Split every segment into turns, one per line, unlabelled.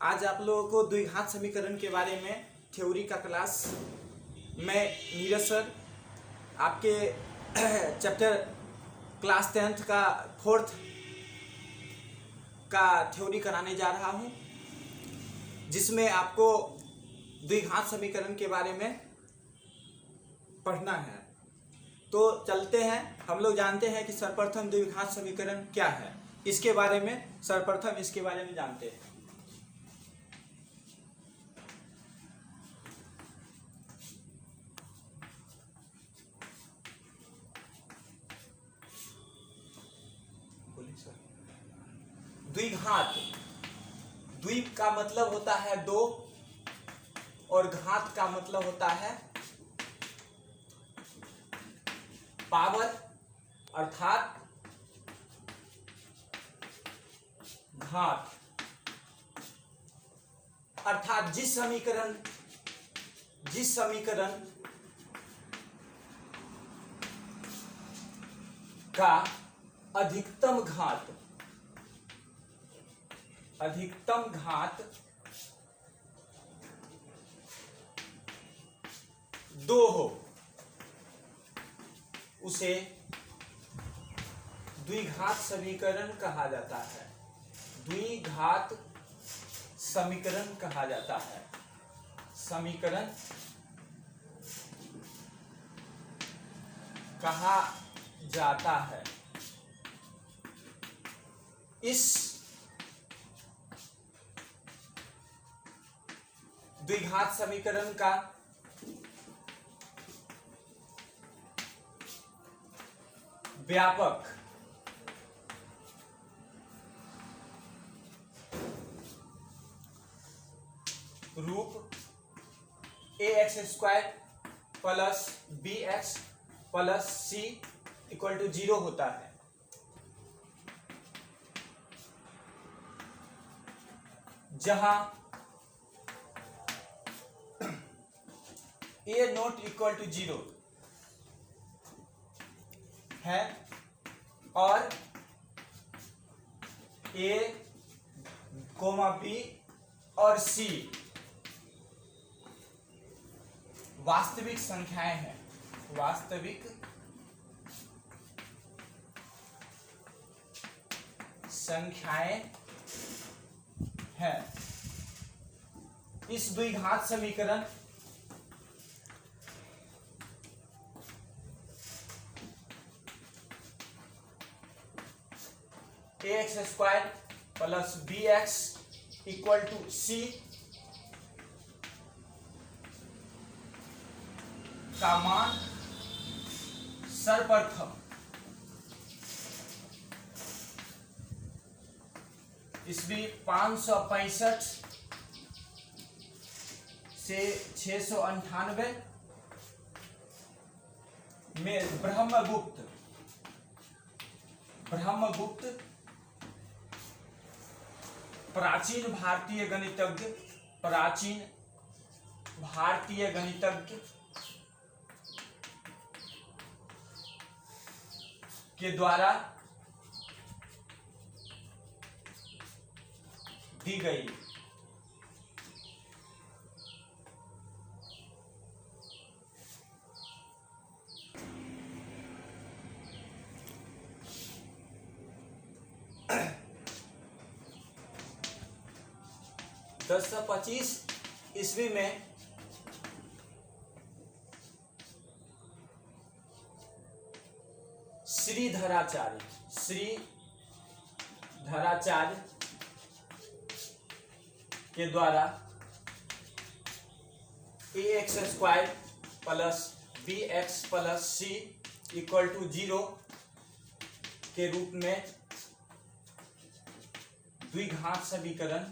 आज आप लोगों को द्विघात समीकरण के बारे में थ्योरी का क्लास मैं नीरज सर आपके चैप्टर क्लास 10th का 4th का थ्योरी कराने जा रहा हूं, जिसमें आपको द्विघात समीकरण के बारे में पढ़ना है। तो चलते हैं। हम लोग जानते हैं कि सर्वप्रथम द्विघात समीकरण क्या है। इसके बारे में सर्वप्रथम इसके बारे में जानते हैं। द्विघात, द्वीप का मतलब होता है दो और घात का मतलब होता है पावर, अर्थात घात। अर्थात जिस समीकरण का अधिकतम घात दो हो उसे द्विघात समीकरण कहा जाता है। द्विघात समीकरण कहा जाता है। समीकरण कहा जाता है। इस द्विघात समीकरण का व्यापक रूप ax² plus bx plus c equal to 0 होता है। जहां a नॉट इक्वल टू 0 है और a, b और c वास्तविक संख्याएं हैं। वास्तविक संख्याएं हैं। इस द्विघात समीकरण ax² plus bx equal to c का मान सर्वप्रथम ईस्वी 565 से 698 में ब्रह्मगुप्त प्राचीन भारतीय गणितज्ञ के द्वारा दी गई। दस 25 ईस्वी में श्रीधराचार्य के द्वारा ax² plus bx plus c equal to 0 के रूप में द्विघात समीकरण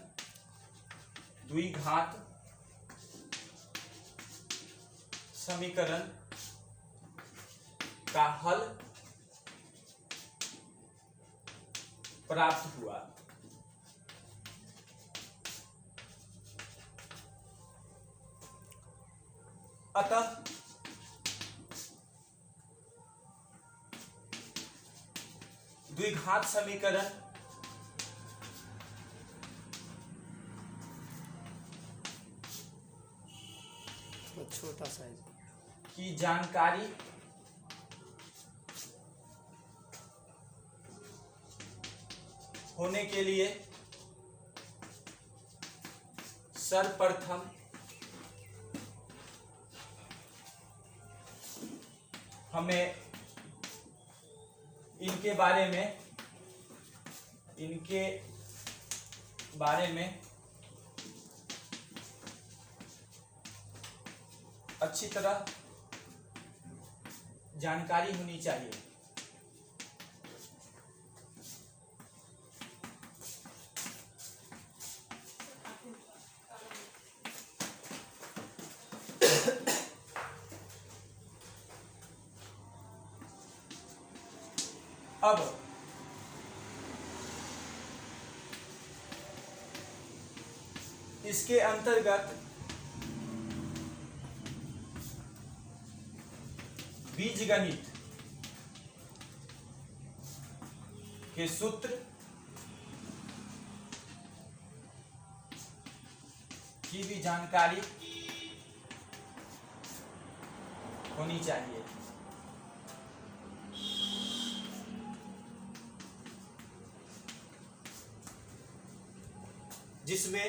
का हल प्राप्त हुआ। अतः द्विघात समीकरण
छोटा साइज
की जानकारी होने के लिए सर्वप्रथम हमें इनके बारे में अच्छी तरह जानकारी होनी चाहिए। अब इसके अंतर्गत बीजगणित के सूत्र की भी जानकारी होनी चाहिए। जिसमें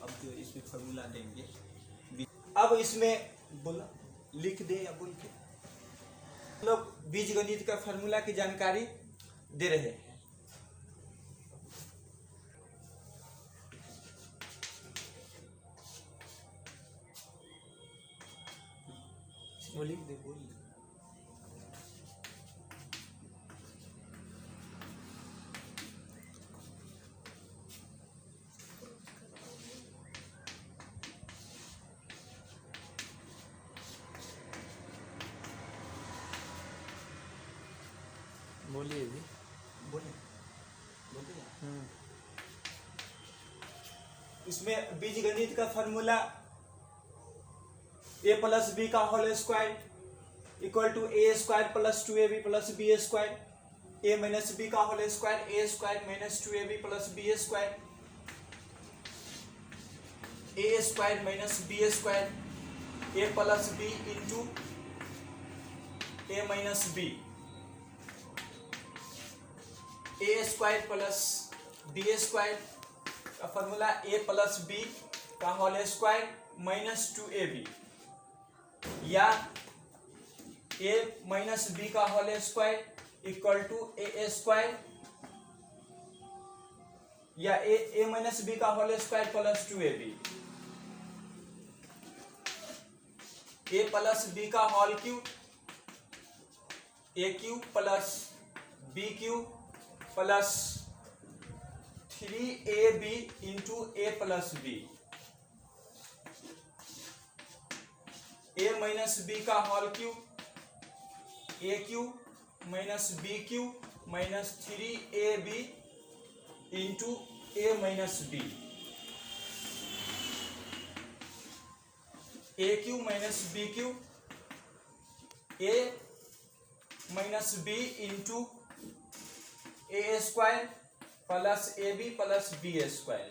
अब जो इसमें फॉर्मूला देंगे, अब इसमें बोला लिख दे या बोल के लोग बीजगणित का फॉर्मूला की जानकारी दे रहे हैं। बोलिए दे बोलिए।
बोलिए जी।
बोलिए इसमें बीजगणित का फॉर्मूला a प्लस बी का whole square equal to A square plus 2ab plus B square, a minus B का whole square A square minus 2ab plus B square, A square minus B square, a plus B into a minus B, A square plus B square का formula a plus B का whole square minus 2ab या a minus B का whole square equal to A square या a minus B का whole square plus 2ab, a plus B का whole cube a cube plus B cube plus 3ab into a plus B, a minus B का whole cube a cube minus B cube minus 3ab into a minus B, a cube minus B cube a minus B into A square plus A B plus B square,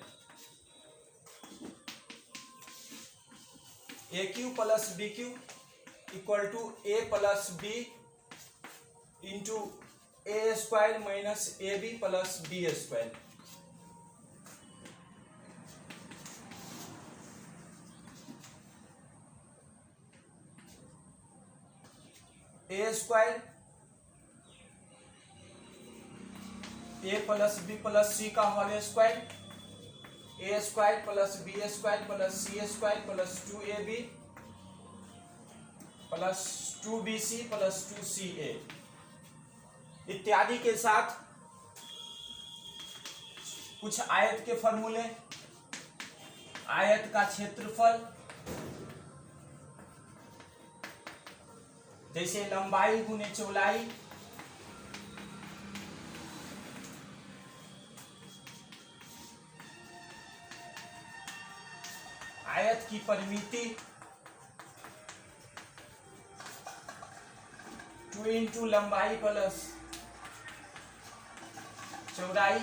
A cube plus B cube equal to A plus B into A square minus A B plus B square, A square A plus B plus C का whole square, A square plus B square plus C square plus 2ab plus 2bc plus 2ca इत्यादि के साथ कुछ आयत के फॉर्मूले, आयत का क्षेत्रफल जैसे लंबाई गुने चौड़ाई, आयत की परिमिति 2 इंटू लंबाई प्लस चौड़ाई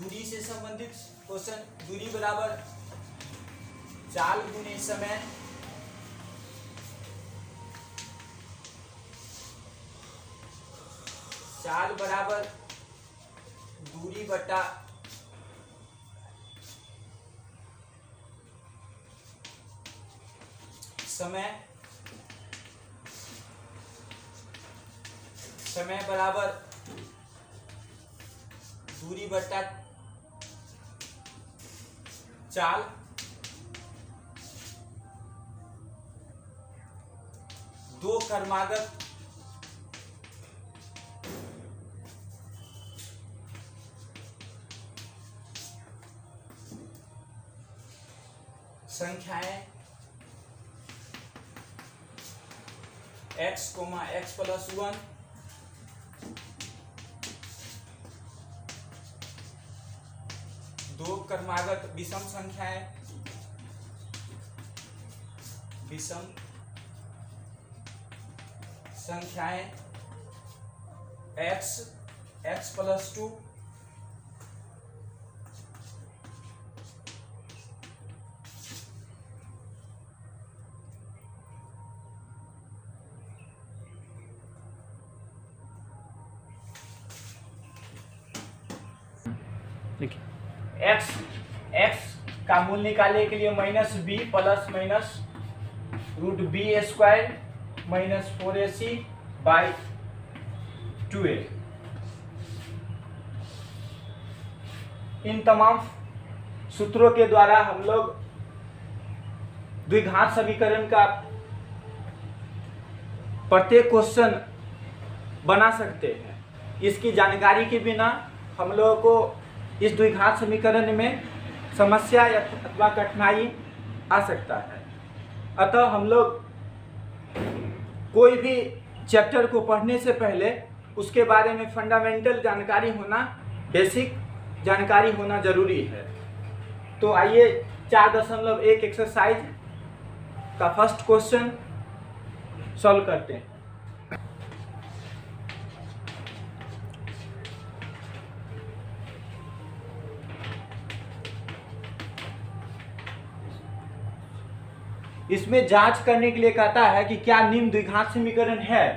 दूरी से संबंधित क्वेश्चन। दूरी बराबर चाल गुने समय, चाल बराबर दूरी बटा समय, समय बराबर दूरी बटा चाल, दो क्रमागत संख्याएं x, x प्लस 1, दो क्रमागत विषम संख्याएं, विषम संख्याएं x, x plus 2, x, x का मूल निकालने के लिए minus b plus minus root b square minus 4ac by 2a। इन तमाम सूत्रों के द्वारा हम लोग द्विघात समीकरण का प्रत्येक क्वेश्चन बना सकते हैं। इसकी जानकारी के बिना हम लोगों को इस द्विघात समीकरण में समस्या अथवा कठिनाई आ सकता है। अतः हम लोग कोई भी चैप्टर को पढ़ने से पहले उसके बारे में फंडामेंटल जानकारी होना, बेसिक जानकारी होना जरूरी है। तो आइए 4.1 एक्सरसाइज का फर्स्ट क्वेश्चन सॉल्व करते हैं। इसमें जांच करने के लिए कहता है कि क्या निम्न द्विघात समीकरण है।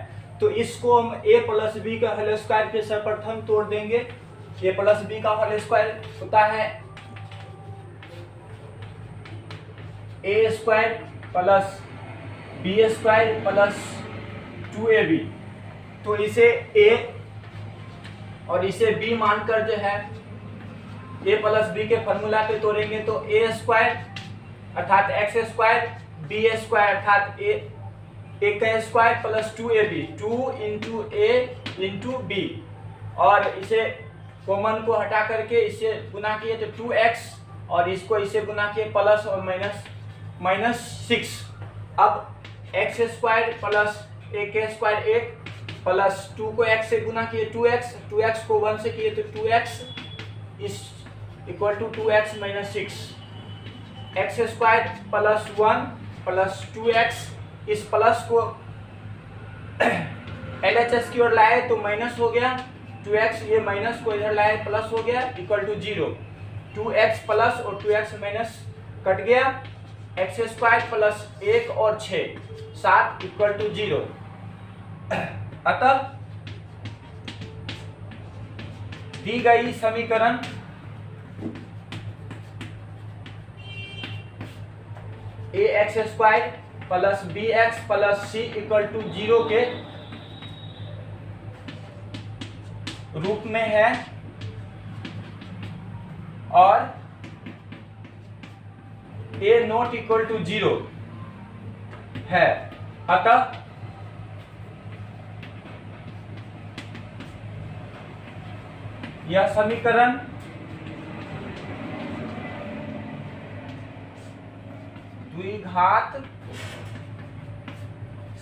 तो इसको हम a प्लस बी का होल स्क्वायर के सर्वप्रथम तोड़ देंगे। a प्लस बी का होल स्क्वायर होता है a square plus B square plus 2ab। तो इसे a और इसे b मानकर जो है a प्लस बी के फॉर्मूला पे तोड़ेंगे तो a स्क्वायर अर्थात x स्क्वायर बी स्क्वायर अर्थात ए का स्क्वायर प्लस 2ab, 2 इंटू ए इंटू बी, और इसे कॉमन को हटा करके इसे गुना किए तो 2x और इसको इसे गुना किए प्लस और माइनस 6। अब x स्क्वायर प्लस ए का स्क्वायर 1 प्लस 2 को x से गुना किए 2x, 2x को 1 से किए तो 2x is equal to 2x minus 6। X square plus 1 plus 2x, इस प्लस को LHS की ओर लाए तो माइनस हो गया 2x, ये माइनस को इधर लाए प्लस हो गया इक्वल टू 0। 2x प्लस और 2x माइनस कट गया, एक्स स्क्वायर प्लस 1 और 6 7 इक्वल टू 0। अतः दी गई समीकरण ax square plus bx plus c equal to 0 के रूप में है और a नॉट इक्वल टू 0 है। अतः यह समीकरण द्विघात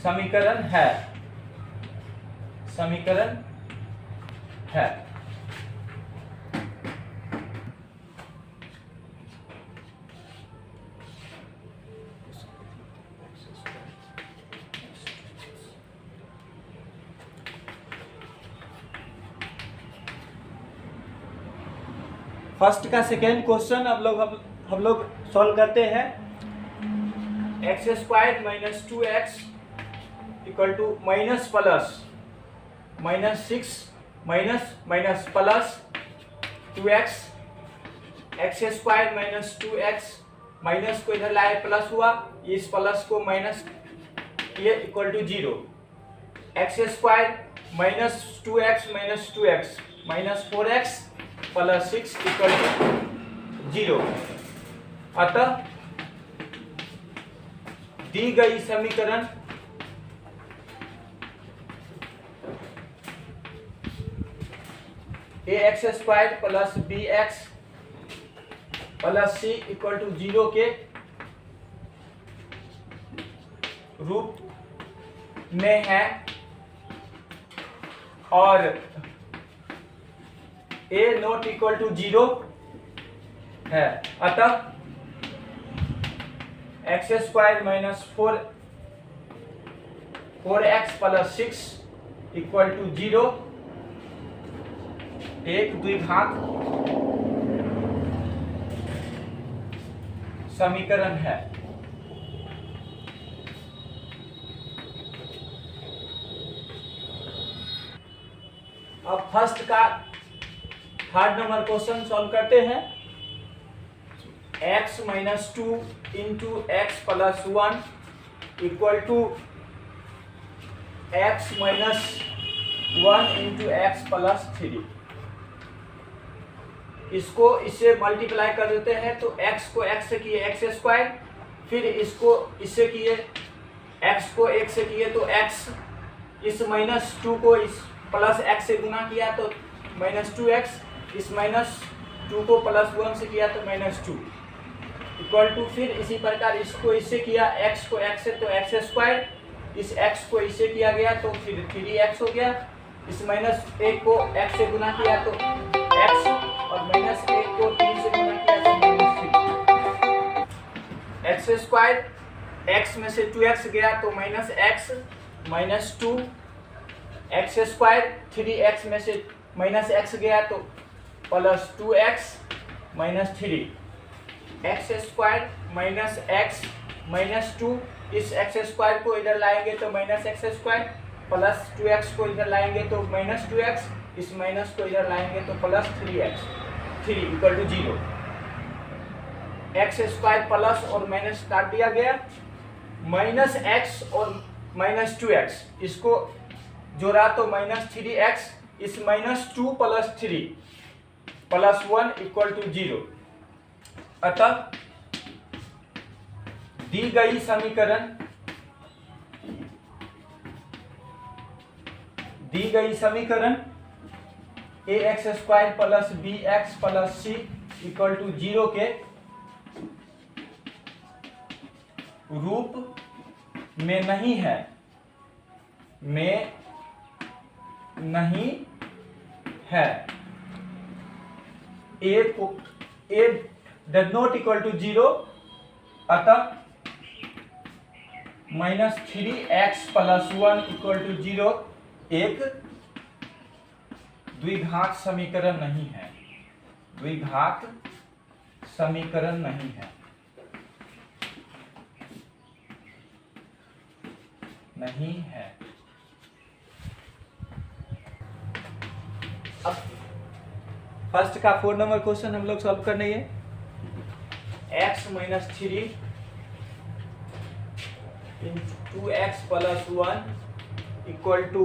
समीकरण है, समीकरण है। फर्स्ट का सेकेंड क्वेश्चन हम लोग सॉल्व करते हैं। X square minus 2x equal to minus plus minus 6 minus minus plus 2x, x square minus 2x minus को इधर लाए प्लस हुआ, इस प्लस को माइनस किए equal to 0। X square minus 2x minus 2x minus 4x plus 6 equal to 0। अतः दी गई समीकरण ax square plus bx plus c equal to 0 के रूप में है और a नॉट इक्वल टू 0 है। अतः x square minus 4x plus 6 equal to 0 एक द्विघात समीकरण है। अब फर्स्ट का थर्ड नंबर क्वेश्चन सॉल्व करते हैं। x minus 2 into x plus 1 equal to x minus 1 into x plus 3। इसको इससे मल्टीप्लाई कर देते हैं तो x को x से किए एक्स स्क्वायर, फिर इसको इससे किए x को 1 से किए तो x, इस माइनस 2 को इस प्लस x से गुना किया तो माइनस 2x, इस माइनस 2 को प्लस 1 से किया तो माइनस 2 इक्वल टू, फिर इसी प्रकार इसको इससे किया x को x से तो एक्स स्क्वायर, इस x को इससे किया गया तो फिर 3x हो गया, इस माइनस 1 को x से गुना किया तो x और माइनस 1 को 3 से गुना किया तो माइनस 3। एक्स स्क्वायर x में से 2x गया तो minus x minus 2, x square 3x में से माइनस x गया तो plus 2x minus 3। X square minus x minus 2, इस एक्स स्क्वायर को इधर लाएंगे तो minus x square, plus 2x को इधर लाएंगे तो माइनस 2x, इस माइनस को इधर लाएंगे तो plus 3x, 3 equal to 0। X square plus और माइनस काट दिया गया, माइनस x और माइनस 2x इसको जोड़ा तो माइनस 3x, इस minus 2 plus 3 plus 1 equal to 0। अतः दी गई समीकरण ax square plus bx plus c equal to 0 के रूप में नहीं है, a does not equal to 0। अतः minus 3x plus 1 equal to 0 एक द्विघात समीकरण नहीं है, द्विघात समीकरण नहीं है, नहीं है। अब फर्स्ट का 4 नंबर क्वेश्चन हम लोग सॉल्व करने हैं। x minus 3 into 2x plus 1 equal to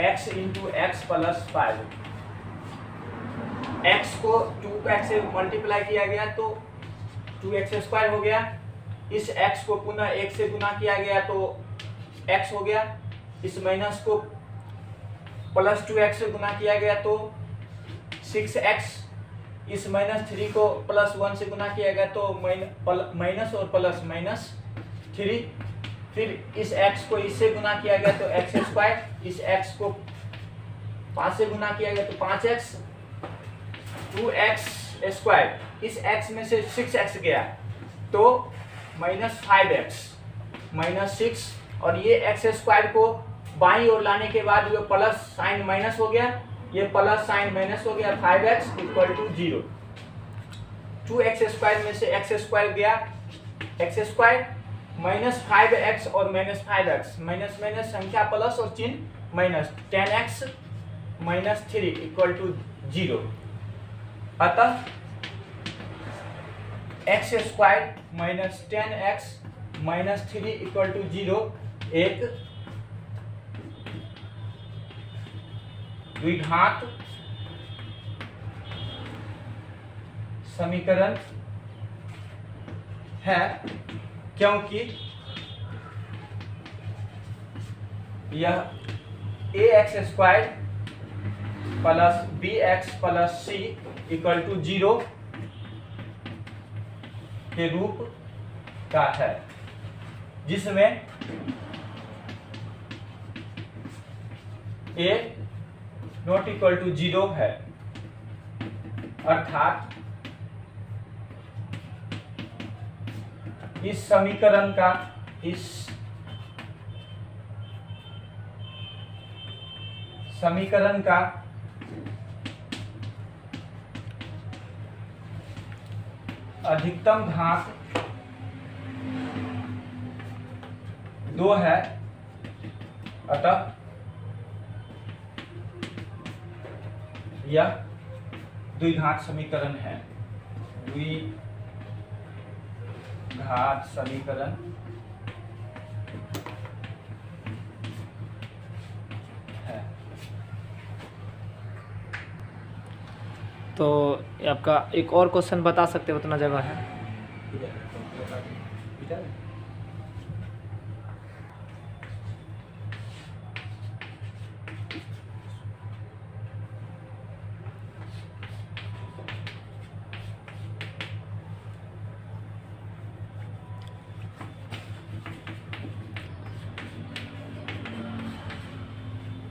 x into x plus 5। x को 2x से मल्टीप्लाई किया गया तो 2x स्क्वायर हो गया, इस x को पुनः 1 से गुना किया गया तो x हो गया, इस माइनस को प्लस 2x से गुना किया गया तो 6x, इस माइनस 3 को प्लस 1 से गुना किया गया तो माइनस और प्लस माइनस 3, फिर इस x को इससे गुना किया गया तो एक्स स्क्वायर, इस x को 5 से गुना किया गया तो 5x, 2x स्क्वायर, इस x में से 6x गया तो माइनस 5x माइनस 6, और ये एक्स स्क्वायर को बाईं ओर लाने के बाद जो प्लस साइन माइनस हो गया, ये प्लस साइन माइनस हो गया 5x इक्वल टू 0। 2x² में से x² गया, x² माइनस 5x और माइनस 5x, माइनस माइनस संख्या प्लस और चिन्ह minus, 10x minus 3 equal to 0। अतः x² minus 10x minus 3 equal to 0 एक द्विघात समीकरण है, क्योंकि यह ax² plus bx plus c equal to 0 के रूप का है, जिसमें a नॉट इक्वल टू 0 है, अर्थात इस समीकरण का अधिकतम घात 2 है, अतः यह द्विघात समीकरण है। द्विघात समीकरण है।
तो आपका एक और क्वेश्चन बता सकते हो, उतना जगह है।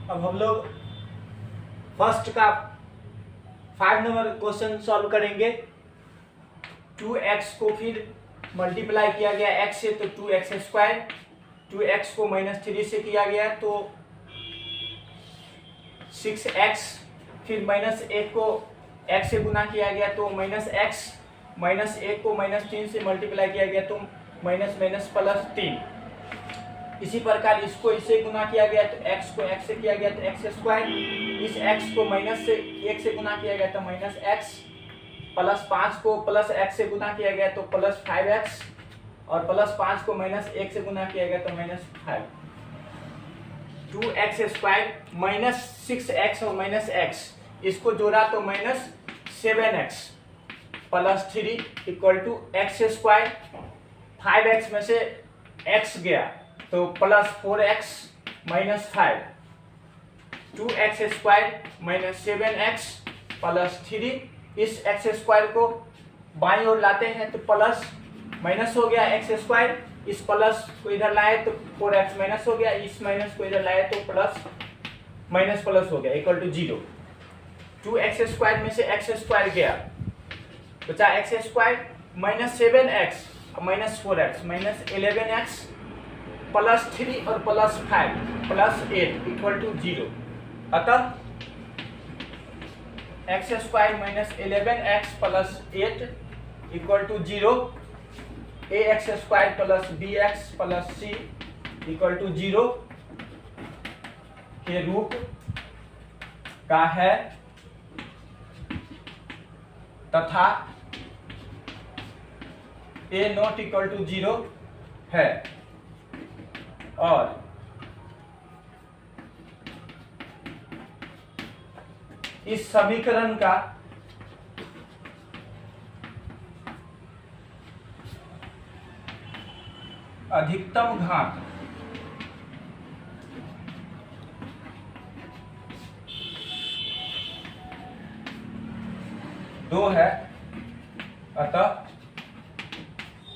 अब हम लोग फर्स्ट का 5 नंबर क्वेश्चन सॉल्व करेंगे। 2x को फिर मल्टीप्लाई किया गया x से, तो 2x², 2x को -3 से किया गया तो 6x, फिर -1 को x से गुना किया गया तो -x, -1 को -3 से मल्टीप्लाई किया गया तो -+3। इसी प्रकार इसको इससे गुना किया गया तो x को x से किया गया तो x², इस x को माइनस से 1 से गुना किया गया तो -x, +5 को +x से गुना किया गया तो +5x, और +5 को -1 से गुना किया गया तो -5। 2x² -6x और -x, इसको जोड़ा तो -7x +3 equal to x²। 5x में से x गया तो +4x -5। 2x² -7x +3, इस x² को बाईं ओर लाते हैं तो प्लस माइनस हो गया x², इस प्लस को इधर लाए तो 4x माइनस हो गया, इस माइनस को इधर लाए तो प्लस माइनस प्लस हो गया इक्वल टू 0। 2x² में से x² गया, बचा x² -7x -4x -11x +3 और +5 +8 इक्वल टू 0। अतः x² -11x +8 equal to 0, ax² bx c equal to 0 के रूप का है, तथा a नॉट इक्वल टू 0 है, और इस समीकरण का अधिकतम घात 2 है, अतः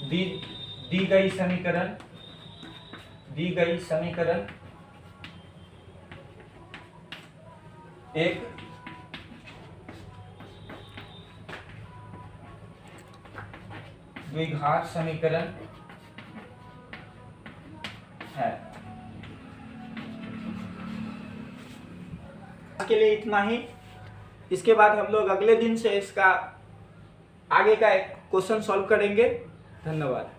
दी गई समीकरण एक द्विघात समीकरण है। आज के लिए इतना ही। इसके बाद हम लोग अगले दिन से इसका आगे का एक क्वेश्चन सॉल्व करेंगे। धन्यवाद।